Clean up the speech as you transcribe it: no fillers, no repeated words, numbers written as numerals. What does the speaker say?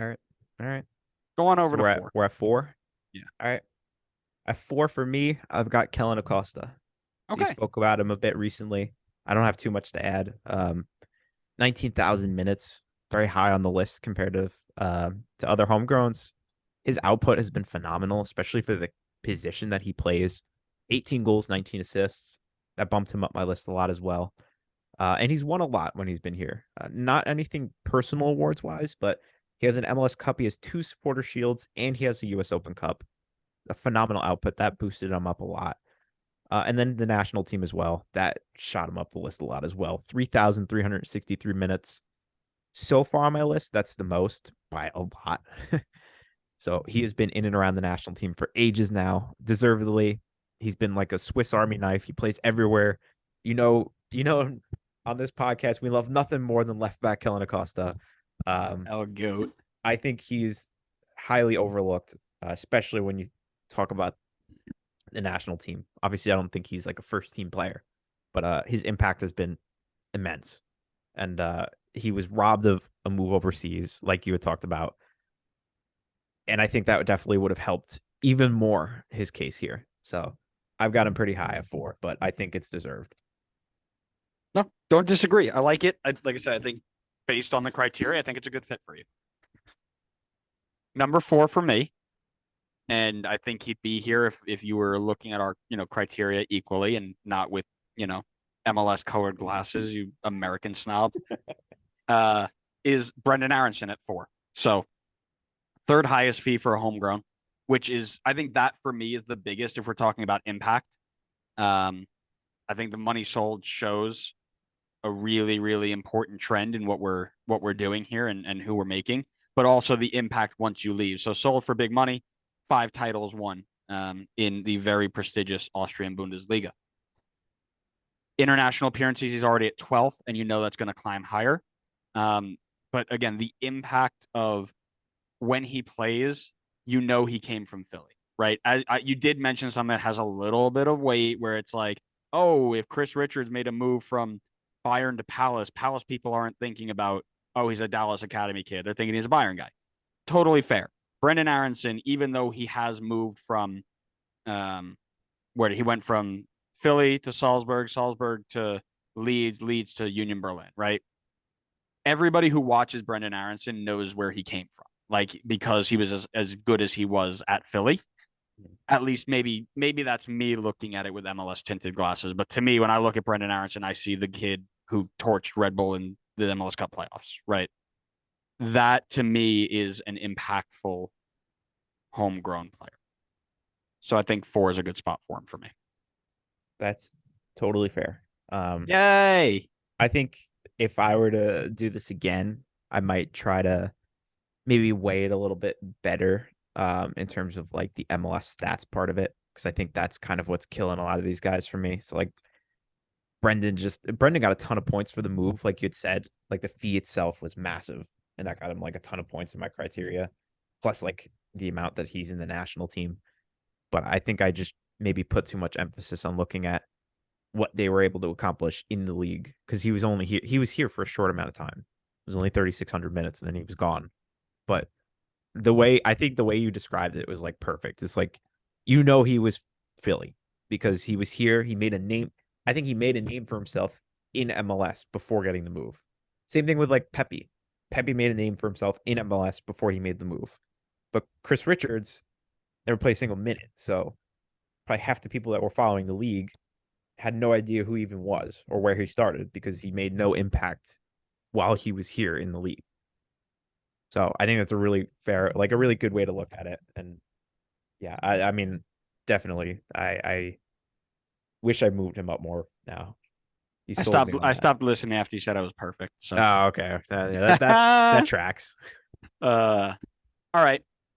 All right. All right. Go on over So to we're at four. we're at four. Yeah. All right. At four for me, I've got Kellen Acosta. So you Okay. spoke about him a bit recently. I don't have too much to add. 19,000 minutes, very high on the list compared to other homegrowns. His output has been phenomenal, especially for the position that he plays. 18 goals, 19 assists. That bumped him up my list a lot as well. And he's won a lot when he's been here. Not anything personal awards wise, but he has an MLS Cup. He has two supporter shields, and he has a U.S. Open Cup. A phenomenal output that boosted him up a lot. And then the national team as well. That shot him up the list a lot as well. 3,363 minutes. So far on my list, that's the most by a lot. So he has been in and around the national team for ages now, deservedly. He's been like a Swiss Army knife. He plays everywhere. On this podcast, we love nothing more than left back Kellen Acosta. El Goat. I think he's highly overlooked, especially when you talk about the national team. Obviously, I don't think he's like a first team player, but his impact has been immense. And he was robbed of a move overseas, like you had talked about. And I think that definitely would have helped even more his case here. So I've got him pretty high at four, but I think it's deserved. No, don't disagree. I like it. Like I said, I think based on the criteria, I think it's a good fit for you. Number four for me, and I think he'd be here if you were looking at our criteria equally and not with MLS colored glasses, you American snob. Is Brendan Aronson at four. So third highest fee for a homegrown, which is I think that for me is the biggest if we're talking about impact. I think the money sold shows a really, really important trend in what we're doing here and who we're making, but also the impact once you leave. So sold for big money, 5 titles won in the very prestigious Austrian Bundesliga. International appearances, he's already at 12th, and that's going to climb higher. But again, the impact of when he plays, he came from Philly, right? You did mention something that has a little bit of weight where it's like, oh, if Chris Richards made a move from Bayern to Palace people aren't thinking about, oh, he's a Dallas Academy kid. They're thinking he's a Bayern guy. Totally fair. Brendan Aronson, even though he has moved from where he went from Philly to Salzburg to Leeds to Union Berlin, right? Everybody who watches Brendan Aronson knows where he came from, like because he was as good as he was at Philly. At least maybe that's me looking at it with MLS tinted glasses. But to me, when I look at Brendan Aronson, I see the kid who torched Red Bull in the MLS Cup playoffs, right? That to me is an impactful homegrown player. So I think 4 is a good spot for him for me. That's totally fair. Yay! I think if I were to do this again, I might try to maybe weigh it a little bit better in terms of like the MLS stats part of it, because I think that's kind of what's killing a lot of these guys for me. So like Brendan got a ton of points for the move, like you had said. Like the fee itself was massive, and that got him like a ton of points in my criteria, plus like the amount that he's in the national team. But I think I just maybe put too much emphasis on looking at what they were able to accomplish in the league, because he was only here. He was here for a short amount of time. It was only 3,600 minutes, and then he was gone. But the way you described it was like perfect. It's like he was Philly because he was here. He made a name. I think he made a name for himself in MLS before getting the move. Same thing with like Pepe. Pepe made a name for himself in MLS before he made the move. But Chris Richards never played a single minute. So probably half the people that were following the league had no idea who he even was or where he started because he made no impact while he was here in the league. So I think that's a really fair, like a really good way to look at it. And yeah, I mean, definitely, I wish I moved him up more now. He sold me on I that. stopped listening after you said I was perfect. So Oh, okay. That tracks. all right.